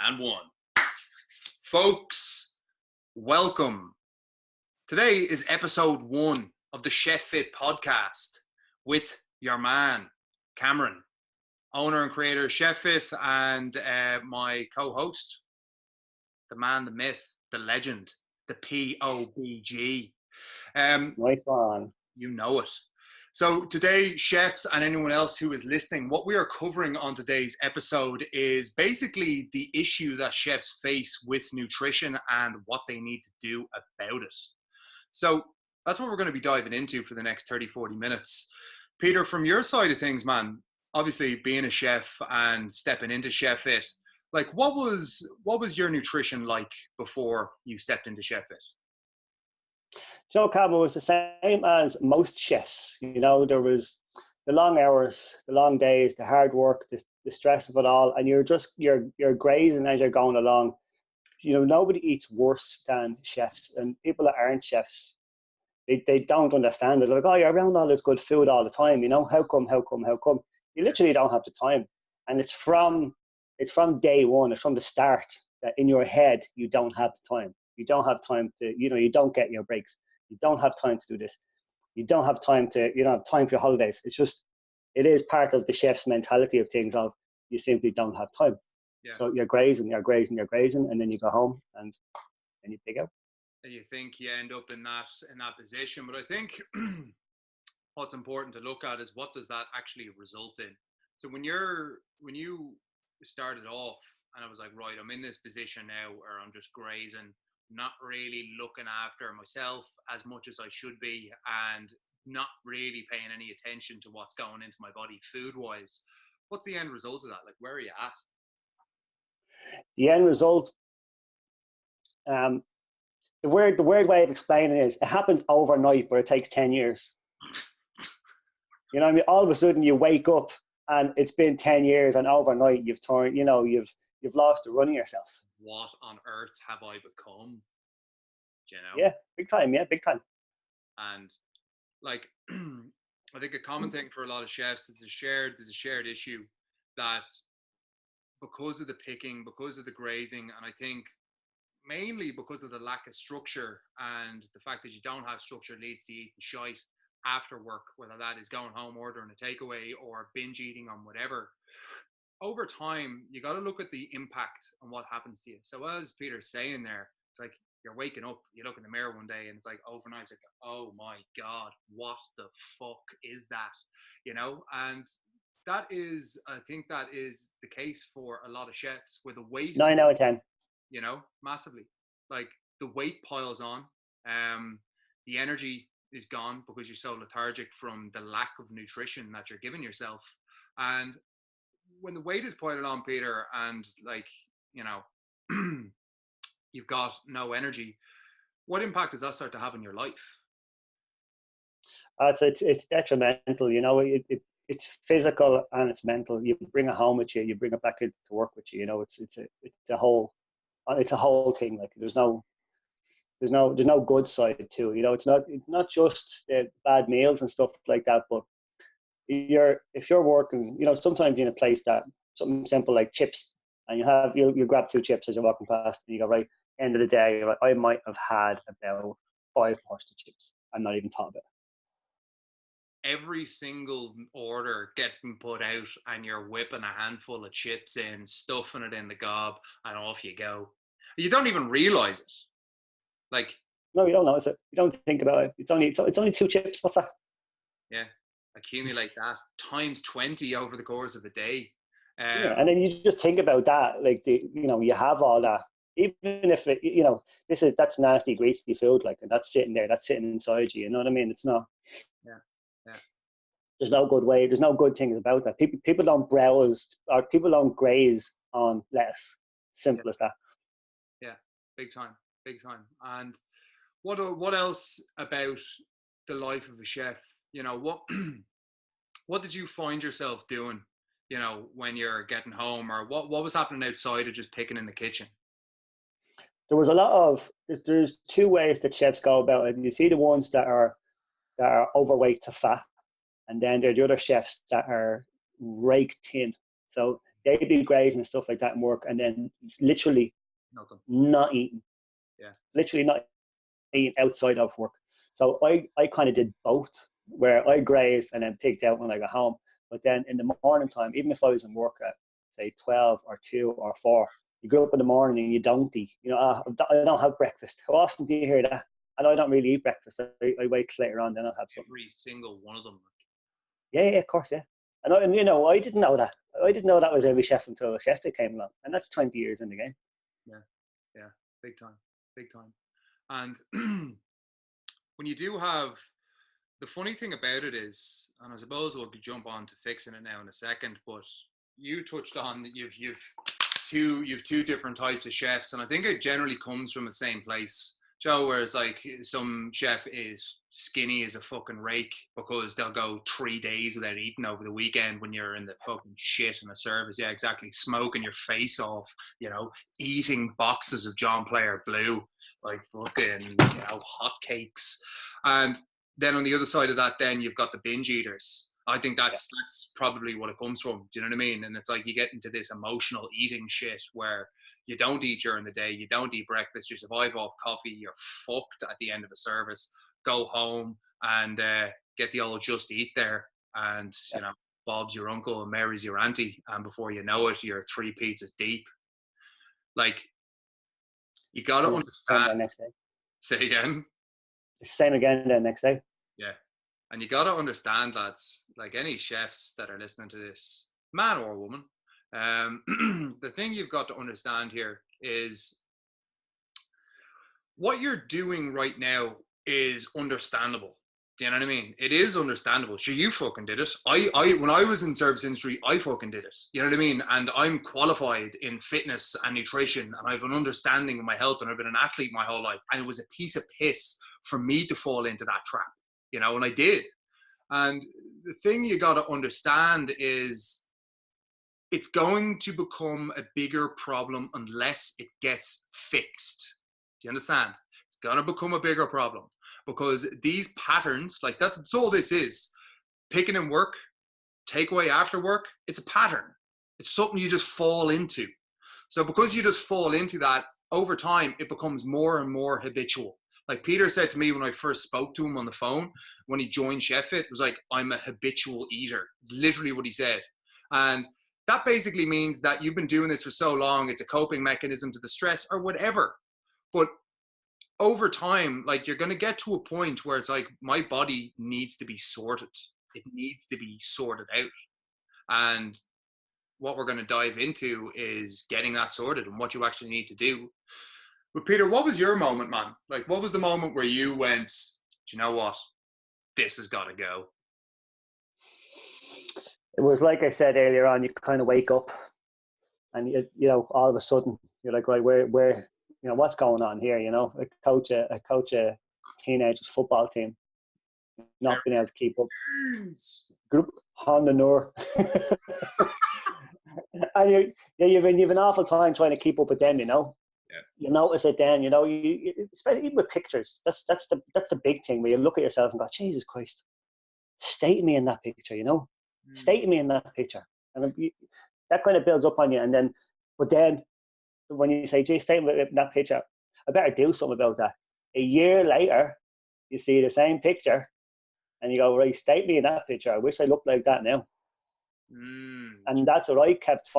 And one. Folks, welcome. Today is episode 1 of the Chef Fit podcast with your man, Cameron, owner and creator of Chef Fit, and my co-host, the man, the myth, the legend, the POBG. Nice one. You know it. So today, chefs and anyone else who is listening, what we are covering on today's episode is basically the issue that chefs face with nutrition and what they need to do about it. So that's what we're going to be diving into for the next 30, 40 minutes. Peter, from your side of things, man, obviously being a chef and stepping into Chef Fit, like what was your nutrition like before you stepped into Chef Fit? Joe Cabo was the same as most chefs. You know, there was the long hours, the long days, the hard work, the stress of it all, and you're grazing as you're going along. You know, nobody eats worse than chefs, and people that aren't chefs, they don't understand it. They're like, oh, you're around all this good food all the time. You know, how come? You literally don't have the time, and it's from day one. It's from the start that in your head you don't have the time. You don't have time to, you don't get your breaks. You don't have time to do this. You don't have time for your holidays. It is part of the chef's mentality of things of you simply don't have time. Yeah. So you're grazing, and then you go home and you pick out. And you think you end up in that position. But I think what's important to look at is what does that actually result in? So when you started off and I was like, right, I'm in this position now where I'm just grazing, not really looking after myself as much as I should be, and not really paying any attention to what's going into my body food-wise. What's the end result of that? Like, where are you at? The end result, the weird way of explaining it is it happens overnight, but it takes 10 years. You know what I mean? All of a sudden you wake up and it's been 10 years, and overnight you've lost the run of yourself. What on earth have I become? Do you know? Yeah, big time. And like, I think a common thing for a lot of chefs, there's a shared issue that because of the picking, because of the grazing, and I think mainly because of the lack of structure and the fact that you don't have structure leads to eating shite after work, whether that is going home, ordering a takeaway, or binge eating on whatever. Over time, you got to look at the impact on what happens to you. So as Peter's saying there, it's like you're waking up, you look in the mirror one day and it's like overnight, it's like, oh my God, what the fuck is that? You know? And I think that is the case for a lot of chefs where the weight... 9 out of 10. You know, massively. Like the weight piles on, the energy is gone because you're so lethargic from the lack of nutrition that you're giving yourself. And when the weight is piled on, Peter, and like, you know, you've got no energy, what impact does that start to have in your life? It's detrimental. You know, it's physical and it's mental. You bring it home with you. You bring it back to work with you. You know, it's a whole thing. Like there's no good side to it. You know, it's not just the bad meals and stuff like that, but if you're working, you know, sometimes you're in a place that something simple like chips, and you grab 2 chips as you're walking past, and you go, right, end of the day, like, I might have had about 5 pasta chips. I'm not even thought about it. Every single order getting put out, and you're whipping a handful of chips in, stuffing it in the gob, and off you go. You don't even realize it. Like, no, you don't notice it. You don't think about it. It's only 2 chips. What's that? Yeah. Accumulate that times 20 over the course of a day. Yeah, and then you just think about that, like you have all that, even if that's nasty, greasy food, like, and that's sitting inside you. You know what I mean? It's not. Yeah. There's no good way. There's no good things about that. People don't browse, or people don't graze on lettuce. Simple as that. Yeah, big time. And what else about the life of a chef? You know, what did you find yourself doing, you know, when you're getting home, or what was happening outside of just picking in the kitchen? There was a lot of, there's 2 ways that chefs go about it. You see the ones that are overweight to fat, and then there are the other chefs that are raked thin. So they'd be grazing and stuff like that in work, and then it's literally Nothing. not eating. Yeah. Literally not eating outside of work. So I kind of did both, where I grazed and then pigged out when I got home. But then in the morning time, even if I was in work at say 12 or 2 or 4, you go up in the morning and you don't eat. You know, I don't have breakfast. How often do you hear that? And I don't really eat breakfast. I wait till later on, then I'll have something. Every single one of them. Yeah, of course, yeah. And you know, I didn't know that. I didn't know that was every chef until a chef that came along, and that's 20 years in the game. Yeah, big time. And when you do have, the funny thing about it is, and I suppose we'll jump on to fixing it now in a second, but you touched on that you've two different types of chefs, and I think it generally comes from the same place, Joe, where it's like some chef is skinny as a fucking rake because they'll go 3 days without eating over the weekend when you're in the fucking shit in a service. Yeah, exactly. Smoking your face off, you know, eating boxes of John Player Blue like fucking, you know, hotcakes. And then on the other side of that, then you've got the binge eaters. I think that's probably what it comes from. Do you know what I mean? And it's like you get into this emotional eating shit where you don't eat during the day, you don't eat breakfast, you survive off coffee, you're fucked at the end of a service, go home and get the old Just Eat there, and you know, Bob's your uncle and Mary's your auntie, and before you know it, you're 3 pizzas deep. Like, you got to understand. Next day. Say again. Same again the next day. Yeah. And you got to understand, lads, like any chefs that are listening to this, man or woman, the thing you've got to understand here is what you're doing right now is understandable. Do you know what I mean? It is understandable. Sure, you fucking did it. I when I was in service industry, I fucking did it. You know what I mean? And I'm qualified in fitness and nutrition, and I have an understanding of my health, and I've been an athlete my whole life. And it was a piece of piss for me to fall into that trap, you know, and I did. And the thing you got to understand is it's going to become a bigger problem unless it gets fixed. Do you understand? It's going to become a bigger problem because these patterns, like that's all this is. Picking in work, takeaway after work, it's a pattern. It's something you just fall into. So because you just fall into that, over time, it becomes more and more habitual. Like Peter said to me when I first spoke to him on the phone, when he joined Chef It, was like, I'm a habitual eater. It's literally what he said. And that basically means that you've been doing this for so long, it's a coping mechanism to the stress or whatever. But over time, like you're going to get to a point where it's like, my body needs to be sorted. It needs to be sorted out. And what we're going to dive into is getting that sorted and what you actually need to do. But Peter, what was your moment, man? Like, what was the moment where you went, do you know what? This has got to go. It was like I said earlier on, you kind of wake up and, you know, all of a sudden you're like, right, where, you know, what's going on here? You know, I coach a teenage football team, not being able to keep up. Group Honda Noor. And you've an awful time trying to keep up with them, you know. Yeah. You notice it then, you know, you especially even with pictures. That's the big thing where you look at yourself and go, Jesus Christ, state me in that picture, you know, state me in that picture, and that kind of builds up on you. And then, but then when you say, "Gee, state me in that picture," I better do something about that. A year later, you see the same picture, and you go, right, state me in that picture. I wish I looked like that now. And that's what I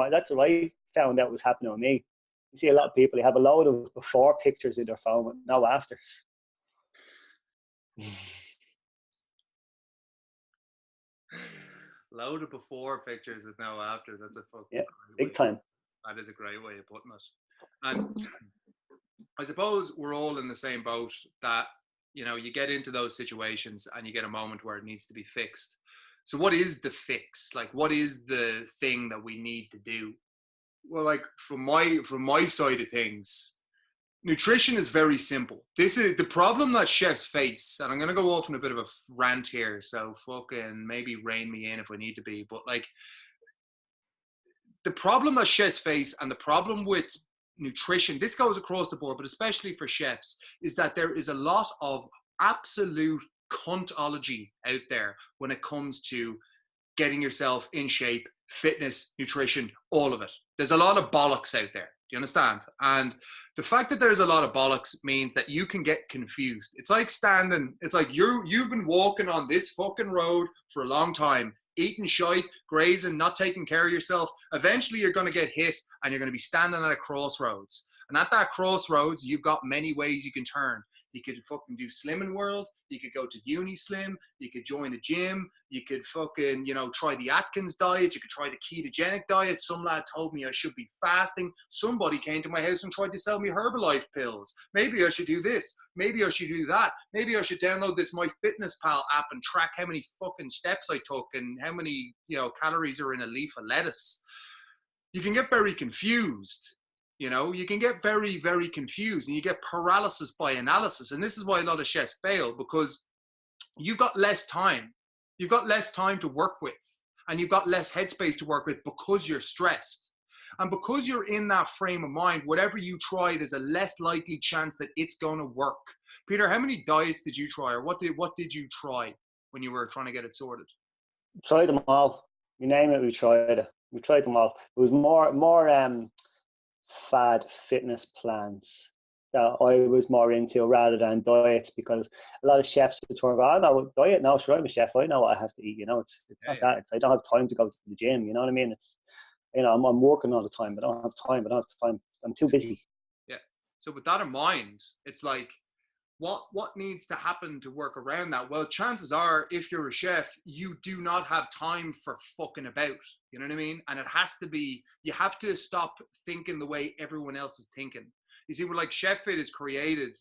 that's what I found out was happening with me. You see a lot of people, they have a load of before pictures in their phone with no afters. Load of before pictures with no after. That's a fucking big time. That is a great way of putting it. And I suppose we're all in the same boat that, you know, you get into those situations and you get a moment where it needs to be fixed. So what is the fix? Like, what is the thing that we need to do? Well, like from my side of things, nutrition is very simple. This is the problem that chefs face, and I'm going to go off on a bit of a rant here, so fucking maybe rein me in if I need to be, but like the problem that chefs face and the problem with nutrition, this goes across the board, but especially for chefs, is that there is a lot of absolute cuntology out there when it comes to getting yourself in shape, fitness, nutrition, all of it. There's a lot of bollocks out there. Do you understand? And the fact that there's a lot of bollocks means that you can get confused. It's like you've been walking on this fucking road for a long time, eating shite, grazing, not taking care of yourself. Eventually you're going to get hit and you're going to be standing at a crossroads. And at that crossroads, you've got many ways you can turn. You could fucking do Slimming World. You could go to Uni Slim. You could join a gym. You could fucking, try the Atkins diet. You could try the ketogenic diet. Some lad told me I should be fasting. Somebody came to my house and tried to sell me Herbalife pills. Maybe I should do this. Maybe I should do that. Maybe I should download this MyFitnessPal app and track how many fucking steps I took and how many, calories are in a leaf of lettuce. You can get very confused. You can get very, very confused and you get paralysis by analysis. And this is why a lot of chefs fail, because you've got less time. You've got less time to work with and you've got less headspace to work with because you're stressed. And because you're in that frame of mind, whatever you try, there's a less likely chance that it's going to work. Peter, how many diets did you try, or what did you try when you were trying to get it sorted? Tried them all. You name it, we tried it. We tried them all. It was more fad fitness plans that I was more into rather than diets, because a lot of chefs would turn around, oh, no, diet, no, sure, I'm a chef, I know what I have to eat, it's not that, I don't have time to go to the gym, you know what I mean? It's, I'm working all the time, but I don't have time, I'm too busy. Yeah, so with that in mind, it's like, what needs to happen to work around that? Well, chances are, if you're a chef, you do not have time for fucking about. You know what I mean? And it has to be, you have to stop thinking the way everyone else is thinking. You see, when like Chef Fit is created,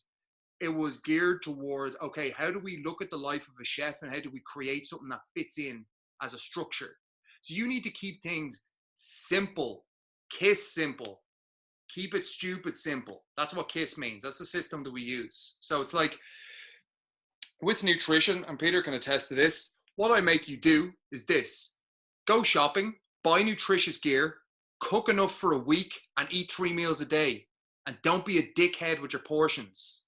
it was geared towards, okay, how do we look at the life of a chef and how do we create something that fits in as a structure? So you need to keep things simple, KISS simple. Keep it stupid simple. That's what KISS means. That's the system that we use. So it's like with nutrition, and Peter can attest to this, what I make you do is this. Go shopping, buy nutritious gear, cook enough for a week, and eat 3 meals a day. And don't be a dickhead with your portions.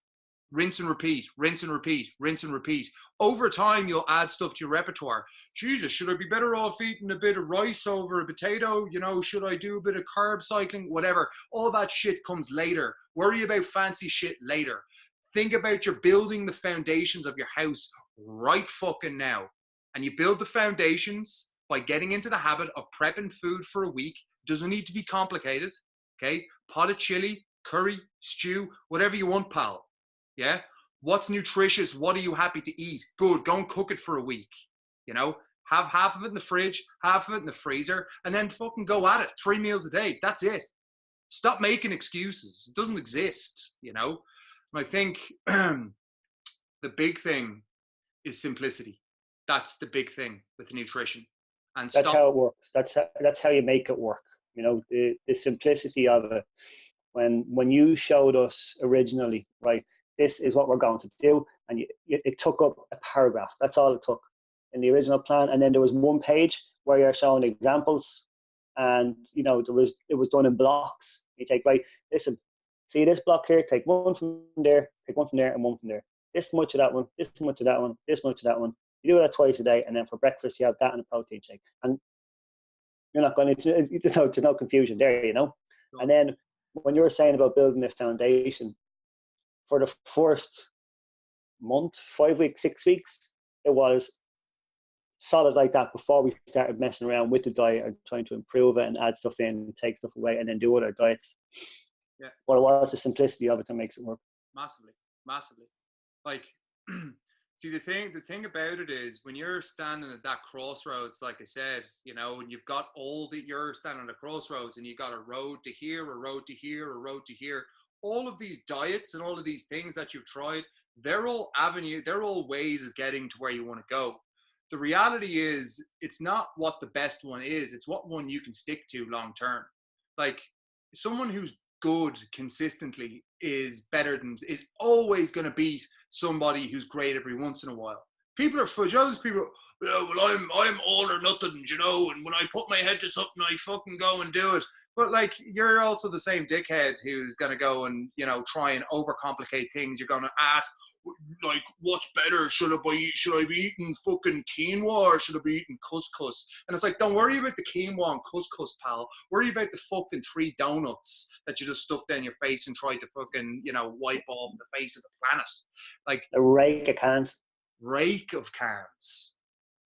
Rinse and repeat, rinse and repeat, rinse and repeat. Over time, you'll add stuff to your repertoire. Jesus, should I be better off eating a bit of rice over a potato? Should I do a bit of carb cycling? Whatever. All that shit comes later. Worry about fancy shit later. Think about you're building the foundations of your house right fucking now. And you build the foundations by getting into the habit of prepping food for a week. Doesn't need to be complicated. Okay? Pot of chili, curry, stew, whatever you want, pal. Yeah. What's nutritious? What are you happy to eat? Good. Go and cook it for a week. Have half of it in the fridge, half of it in the freezer, and then fucking go at it. 3 meals a day. That's it. Stop making excuses. It doesn't exist, And I think the big thing is simplicity. That's the big thing with nutrition. And that's how it works. That's how you make it work. The simplicity of it. When you showed us originally, right, this is what we're going to do, and it took up a paragraph. That's all it took in the original plan, and then there was one page where you're showing examples, and it was done in blocks. You take, right, listen, see this block here, take one from there, take one from there, and one from there. This much of that one, this much of that one, this much of that one. You do that twice a day, and then for breakfast you have that and a protein shake, and you're not going to. There's no confusion there, And then when you're saying about building a foundation, for the first month, 5 weeks, 6 weeks, it was solid like that before we started messing around with the diet and trying to improve it and add stuff in and take stuff away and then do other diets. Yeah. But it was the simplicity of it that makes it work. Massively. Like, see, the thing about it is when you're standing at that crossroads, like I said, and you've got you're standing at a crossroads and you got a road to here, a road to here, a road to here. All of these diets and all of these things that you've tried, they're all ways of getting to where you want to go. The reality is it's not what the best one is. It's what one you can stick to long term. Like someone who's good consistently is always going to beat somebody who's great every once in a while. People are fudged. People, well, I'm all or nothing, and when I put my head to something, I fucking go and do it. But like, you're also the same dickhead who's going to go and, try and overcomplicate things. You're going to ask, like, what's better? Should I be eating fucking quinoa or should I be eating couscous? And it's like, don't worry about the quinoa and couscous, pal. Worry about the fucking 3 donuts that you just stuffed down your face and tried to fucking, wipe off the face of the planet. Like, a rake of cans. Rake of cans.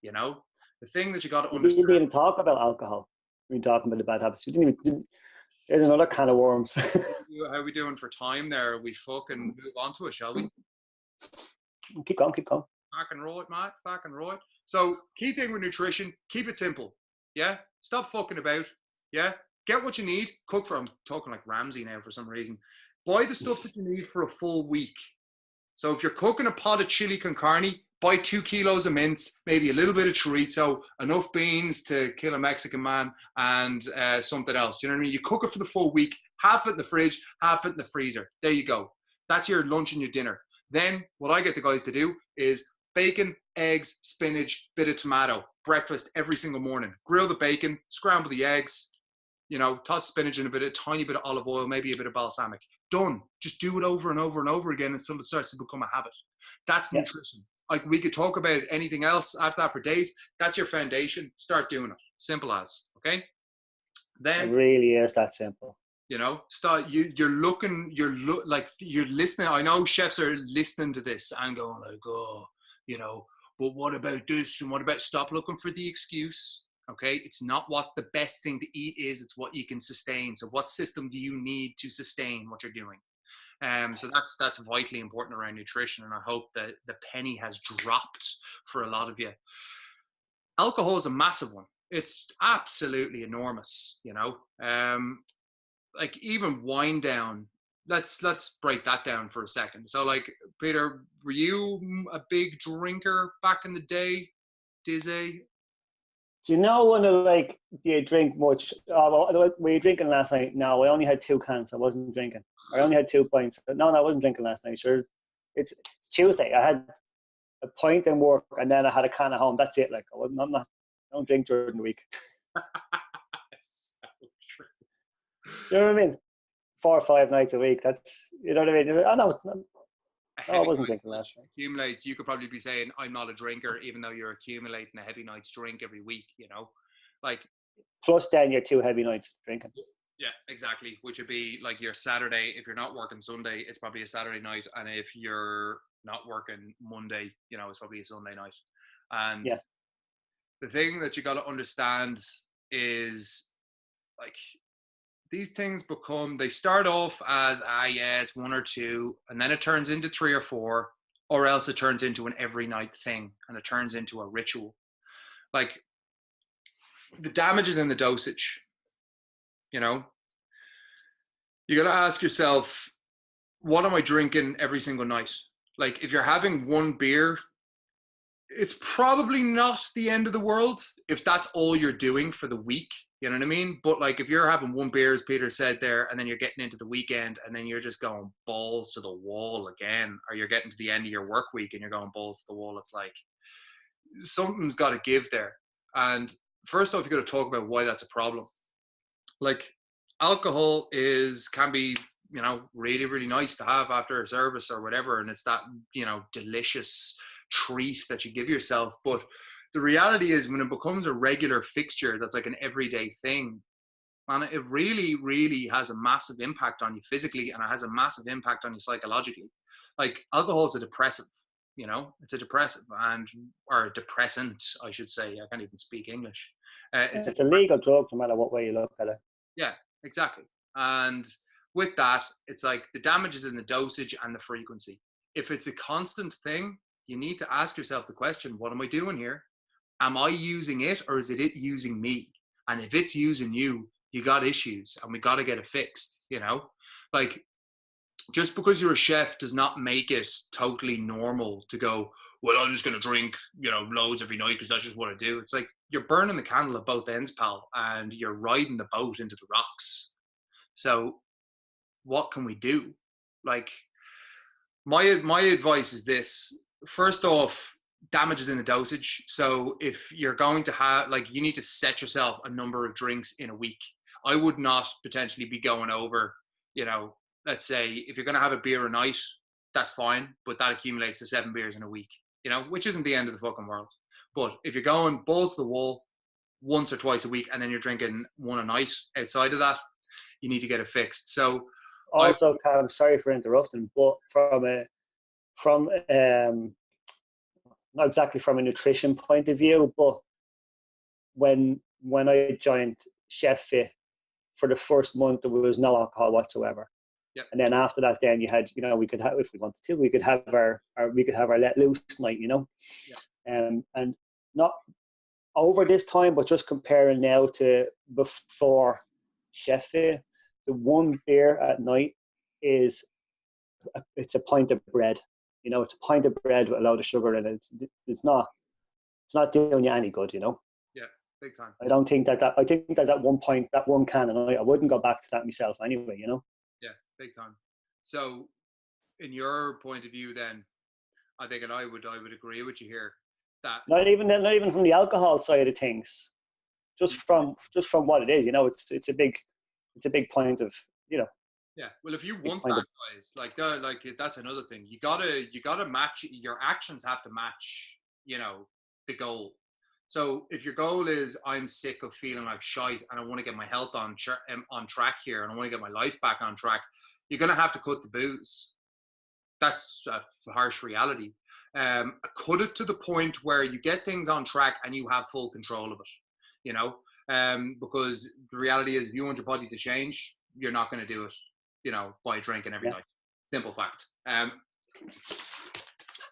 The thing that you got to We understand. didn't even talk about alcohol. We were talking about the bad habits. We didn't even. There's another can of worms. How are we doing for time there? We fucking move on to it, shall we? Keep going. Back and roll it, Matt. Back and roll it. So, key thing with nutrition, keep it simple. Yeah? Stop fucking about. Yeah? Get what you need. Cook for, I'm talking like Ramsay now for some reason. Buy the stuff that you need for a full week. So if you're cooking a pot of chili con carne, buy 2 kilos of mince, maybe a little bit of chorizo, enough beans to kill a Mexican man, and something else. You know what I mean? You cook it for the full week, half it in the fridge, half it in the freezer. There you go. That's your lunch and your dinner. Then what I get the guys to do is bacon, eggs, spinach, bit of tomato, breakfast every single morning. Grill the bacon, scramble the eggs, toss spinach in a tiny bit of olive oil, maybe a bit of balsamic. Done. Just do it over and over and over again until it starts to become a habit. That's nutrition. Like, we could talk about anything else after that for days. That's your foundation. Start doing it. Simple as. Okay. Then it really is that simple. Start. You're listening. I know chefs are listening to this and going like, oh, but what about this? And what about, stop looking for the excuse? Okay, it's not what the best thing to eat is, it's what you can sustain. So what system do you need to sustain what you're doing? So that's vitally important around nutrition, and I hope that the penny has dropped for a lot of you. Alcohol is a massive one. It's absolutely enormous, like even wine down. Let's break that down for a second. So, like, Peter, were you a big drinker back in the day? Dizzy? Do you know when do you drink much? Were you drinking last night? No, I only had 2 cans. I wasn't drinking. I only had 2 pints. No, I wasn't drinking last night. Sure, it's Tuesday. I had a pint in work, and then I had a can at home. That's it. Like, I don't drink during the week. So true. You know what I mean? 4 or 5 nights a week. That's, you know what I mean? I know. I wasn't drinking last night. Accumulates. You could probably be saying, I'm not a drinker, even though you're accumulating a heavy night's drink every week, like. Plus then your 2 heavy nights drinking. Yeah, exactly. Which would be like your Saturday. If you're not working Sunday, it's probably a Saturday night. And if you're not working Monday, it's probably a Sunday night. And the thing that you got to understand is, like, these things they start off as, it's 1 or 2, and then it turns into 3 or 4, or else it turns into an every night thing, and it turns into a ritual. Like, the damage is in the dosage, you got to ask yourself, what am I drinking every single night? Like, if you're having 1 beer, it's probably not the end of the world if that's all you're doing for the week. You know what I mean? But like, if you're having 1 beer, as Peter said there, and then you're getting into the weekend, and then you're just going balls to the wall again, or you're getting to the end of your work week and you're going balls to the wall, it's like something's got to give there. And first off, you got to talk about why that's a problem. Like, alcohol can be, really, really nice to have after a service or whatever, and it's that, delicious treat that you give yourself. But the reality is, when it becomes a regular fixture that's like an everyday thing, man, it really, really has a massive impact on you physically, and it has a massive impact on you psychologically. Like, alcohol is a depressive, it's a depressive, or a depressant, I should say. I can't even speak English. It's a legal drug no matter what way you look at it. Yeah, exactly. And with that, it's like the damage is in the dosage and the frequency. If it's a constant thing, you need to ask yourself the question, what am I doing here? Am I using it, or is it using me? And if it's using you, you got issues, and we got to get it fixed, Like, just because you're a chef does not make it totally normal to go, well, I'm just going to drink, loads every night because that's just what I do. It's like, you're burning the candle at both ends, pal, and you're riding the boat into the rocks. So what can we do? Like, my advice is this. First off, damage is in the dosage. So if you're going to have, like, you need to set yourself a number of drinks in a week. I would not potentially be going over, let's say if you're going to have a beer a night, that's fine, but that accumulates to 7 beers in a week, you know, which isn't the end of the fucking world. But if you're going balls to the wall once or twice a week and then you're drinking one a night outside of that, you need to get it fixed. So also, I'm sorry for interrupting, but from not exactly from a nutrition point of view, but when I joined Chef Fit, for the first month there was no alcohol whatsoever. Yep. And then after that, then you had, you know, we could have, if we wanted to, we could have our let loose night, you know. Yep. And not over this time, but just comparing now to before Chef Fit, the one beer at night it's a pint of bread. You know, it's a pint of bread with a load of sugar in it. It's not doing you any good, you know. Yeah, big time. I don't think I think that one can a night, I wouldn't go back to that myself anyway, you know. Yeah, big time. So, in your point of view, then, I think, and I would agree with you here that not even from the alcohol side of things, just from what it is, you know. It's a big point of, you know. Yeah, well, if you want that, guys, like that's another thing. You gotta match, your actions have to match, you know, the goal. So if your goal is I'm sick of feeling like shite and I want to get my health on track here and I want to get my life back on track, you're gonna have to cut the booze. That's a harsh reality. Cut it to the point where you get things on track and you have full control of it. You know, because the reality is, if you want your body to change, you're not going to do it, you know, by drinking every night. Simple fact.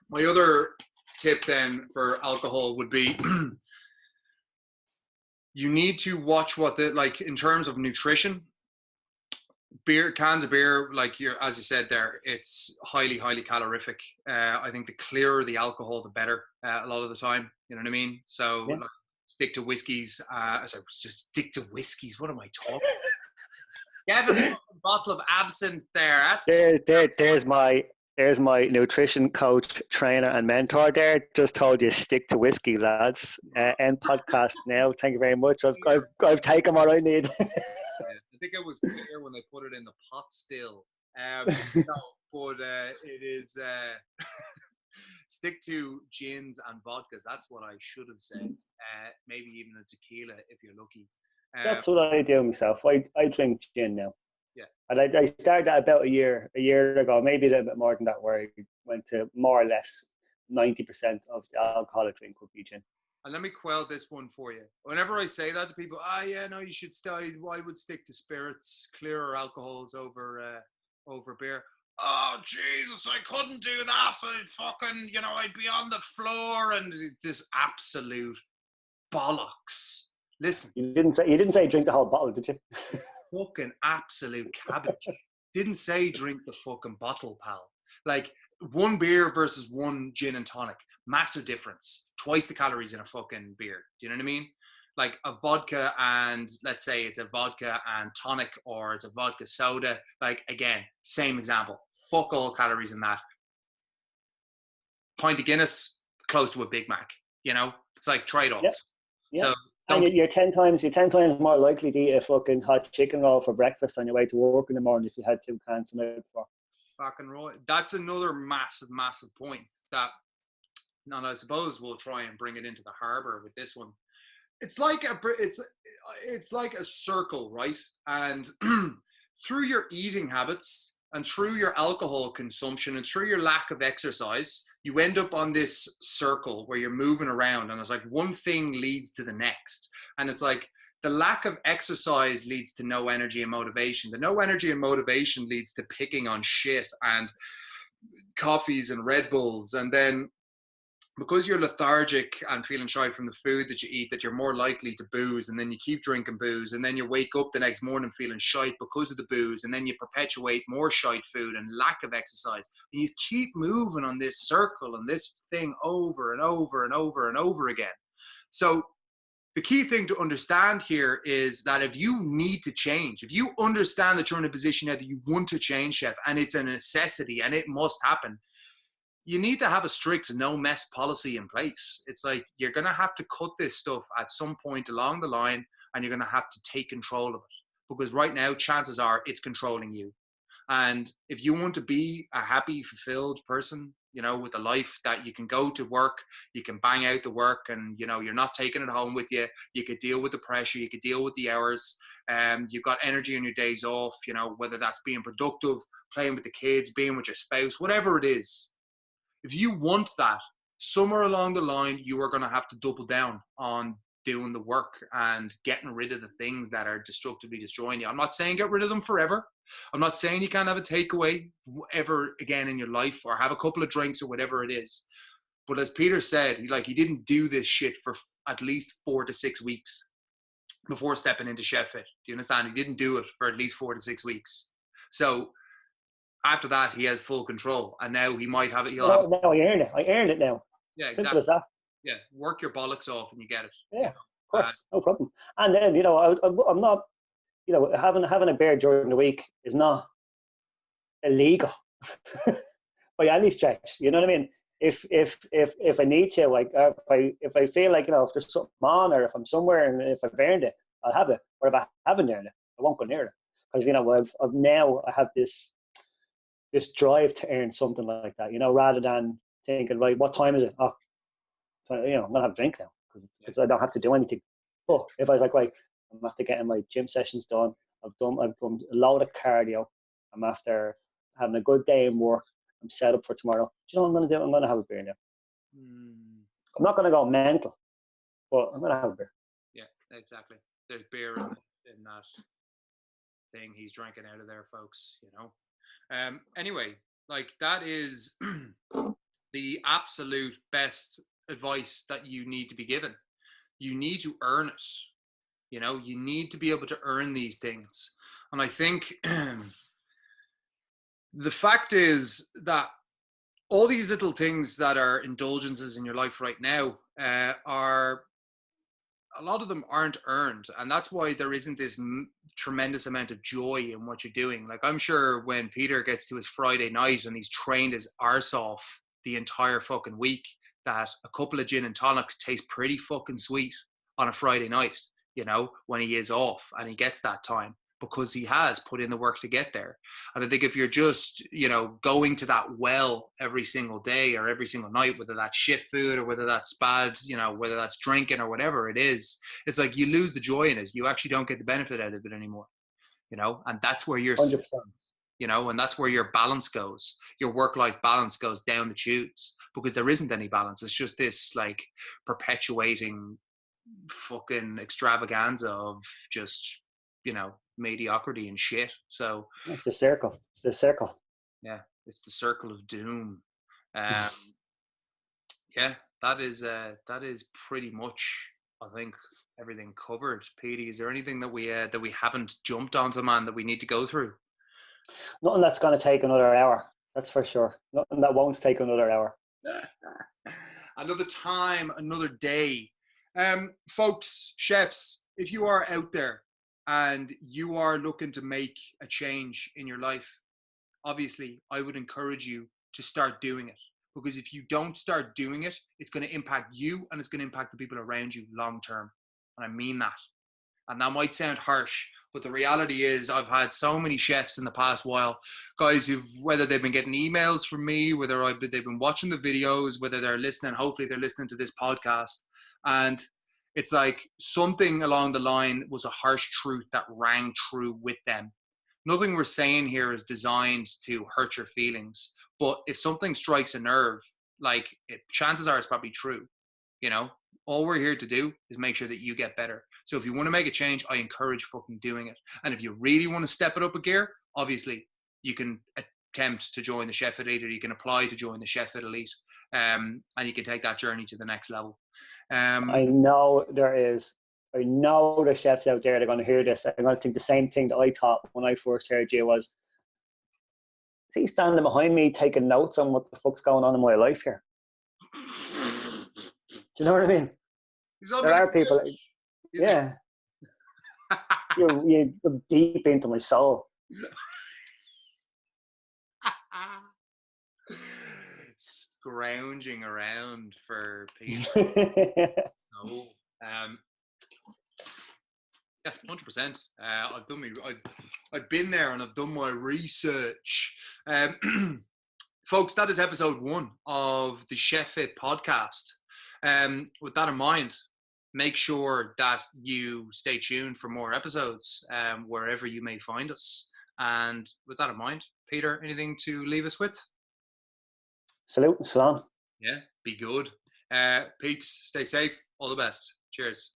My other tip then for alcohol would be you need to watch what like in terms of nutrition. Cans of beer, like as you said there, it's highly calorific. I think the clearer the alcohol, the better. A lot of the time, you know what I mean. So like, stick to whiskeys. Just stick to whiskeys. What am I talking? Get a bottle of absinthe there. There's my nutrition coach, trainer, and mentor. There, just told you stick to whiskey, lads. End podcast now. Thank you very much. I've taken what I need. I think it was clear when they put it in the pot still. No, but it is stick to gins and vodkas. That's what I should have said. Maybe even a tequila if you're lucky. That's what I do myself. I drink gin now. Yeah. And I started that about a year ago, maybe a little bit more than that, where I went to more or less 90% of the alcohol I drink would be gin. And let me quell this one for you. Whenever I say that to people, yeah, no, you should stay. I would stick to spirits, clearer alcohols over beer. Oh, Jesus, I couldn't do that. I'd fucking, you know, I'd be on the floor and this absolute bollocks. Listen. You didn't say drink the whole bottle, did you? Fucking absolute cabbage. Didn't say drink the fucking bottle, pal. Like, one beer versus one gin and tonic. Massive difference. Twice the calories in a fucking beer. Do you know what I mean? Like a vodka and, let's say it's a vodka and tonic, or it's a vodka soda. Like, again, same example. Fuck all calories in that. Pint of Guinness, close to a Big Mac. You know? It's like trade-offs. Yep. So and you're 10 times more likely to eat a fucking hot chicken roll for breakfast on your way to work in the morning if you had 2 cans the night before. Fucking right. That's another massive point that, and I suppose we'll try and bring it into the harbor with this one. It's like a circle, right? And through your eating habits and through your alcohol consumption and through your lack of exercise, you end up on this circle where you're moving around, and it's like one thing leads to the next. And it's like the lack of exercise leads to no energy and motivation. The no energy and motivation leads to picking on shit and coffees and Red Bulls. And then because you're lethargic and feeling shy from the food that you eat, that you're more likely to booze, and then you keep drinking booze, and then you wake up the next morning feeling shite because of the booze, and then you perpetuate more shite food and lack of exercise, and you keep moving on this circle and this thing over and over and over and over again. So the key thing to understand here is that if you need to change, if you understand that you're in a position now that you want to change, Chef, and it's a necessity and it must happen, you need to have a strict no mess policy in place. It's like you're going to have to cut this stuff at some point along the line, and you're going to have to take control of it, because right now chances are it's controlling you. And if you want to be a happy, fulfilled person, with a life that you can go to work, you can bang out the work, and you're not taking it home with you. You could deal with the pressure, you could deal with the hours. You've got energy on your days off. Whether that's being productive, playing with the kids, being with your spouse, whatever it is. If you want that, somewhere along the line, you are going to have to double down on doing the work and getting rid of the things that are destructively destroying you. I'm not saying get rid of them forever. I'm not saying you can't have a takeaway ever again in your life or have a couple of drinks or whatever it is. But as Peter said, he didn't do this shit for at least 4 to 6 weeks before stepping into Chef Fit. Do you understand? He didn't do it for at least 4 to 6 weeks. So after that, he has full control, and now he might have it. No, I earned it. I earned it now. Yeah, exactly. Simple as that. Yeah, work your bollocks off and you get it. Yeah, of course, no problem. And then I'm not, having a beer during the week is not illegal by any stretch. You know what I mean? If I need to, like, if I feel like if there's something on, or if I'm somewhere and if I've earned it, I'll have it. Or if I haven't earned it, I won't go near it, because I have this drive to earn something like that. Rather than thinking, right, what time is it? Oh, I'm gonna have a drink now because I don't have to do anything. But if I was like, right, I'm after getting my gym sessions done, I've done a load of cardio, I'm after having a good day in work, I'm set up for tomorrow. Do you know what I'm gonna do? I'm gonna have a beer now. I'm not gonna go mental, but I'm gonna have a beer. Yeah, exactly. There's beer in that thing he's drinking out of there, folks. Anyway, like, that is the absolute best advice that you need to be given. You need to earn it. You need to be able to earn these things. And I think the fact is that all these little things that are indulgences in your life right now are, a lot of them aren't earned. And that's why there isn't this tremendous amount of joy in what you're doing. Like, I'm sure when Peter gets to his Friday night and he's trained his arse off the entire fucking week, that a couple of gin and tonics taste pretty fucking sweet on a Friday night, when he is off and he gets that time, because he has put in the work to get there. And I think if you're just, going to that well every single day or every single night, whether that's shit food or whether that's bad, whether that's drinking or whatever it is, it's like you lose the joy in it. You actually don't get the benefit out of it anymore, and that's where you're 100%. And that's where your balance goes. Your work-life balance goes down the tubes because there isn't any balance. It's just this, like, perpetuating fucking extravaganza of just, mediocrity and shit. So it's the circle. It's the circle. Yeah, it's the circle of doom. Yeah, that is pretty much, I think, everything covered. Petey, is there anything that we haven't jumped onto, man, that we need to go through? Nothing that's going to take another hour. That's for sure. Nothing that won't take another hour. Another time, another day. Folks, chefs, if you are out there and you are looking to make a change in your life, obviously, I would encourage you to start doing it. Because if you don't start doing it, it's going to impact you and it's going to impact the people around you long term. And I mean that. And that might sound harsh, but the reality is I've had so many chefs in the past while, guys whether they've been getting emails from me, whether they've been watching the videos, whether they're listening, hopefully they're listening to this podcast. And it's like something along the line was a harsh truth that rang true with them. Nothing we're saying here is designed to hurt your feelings. But if something strikes a nerve, chances are it's probably true. All we're here to do is make sure that you get better. So if you want to make a change, I encourage fucking doing it. And if you really want to step it up a gear, obviously you can attempt to join the Chef Fit Elite, or you can apply to join the Chef Fit Elite, and you can take that journey to the next level. I know the chefs out there that are going to hear this. They're going to think the same thing that I thought when I first heard you was, is he standing behind me taking notes on what the fuck's going on in my life here? Do you know what I mean? There are people, yeah. You're deep into my soul. Scrounging around for people. No. Yeah, 100%. I've been there and I've done my research. Folks, that is episode 1 of the Chef Fit podcast. With that in mind, make sure that you stay tuned for more episodes wherever you may find us. And with that in mind, Peter, anything to leave us with? Salute and salam. Yeah, be good. Peeps, stay safe. All the best. Cheers.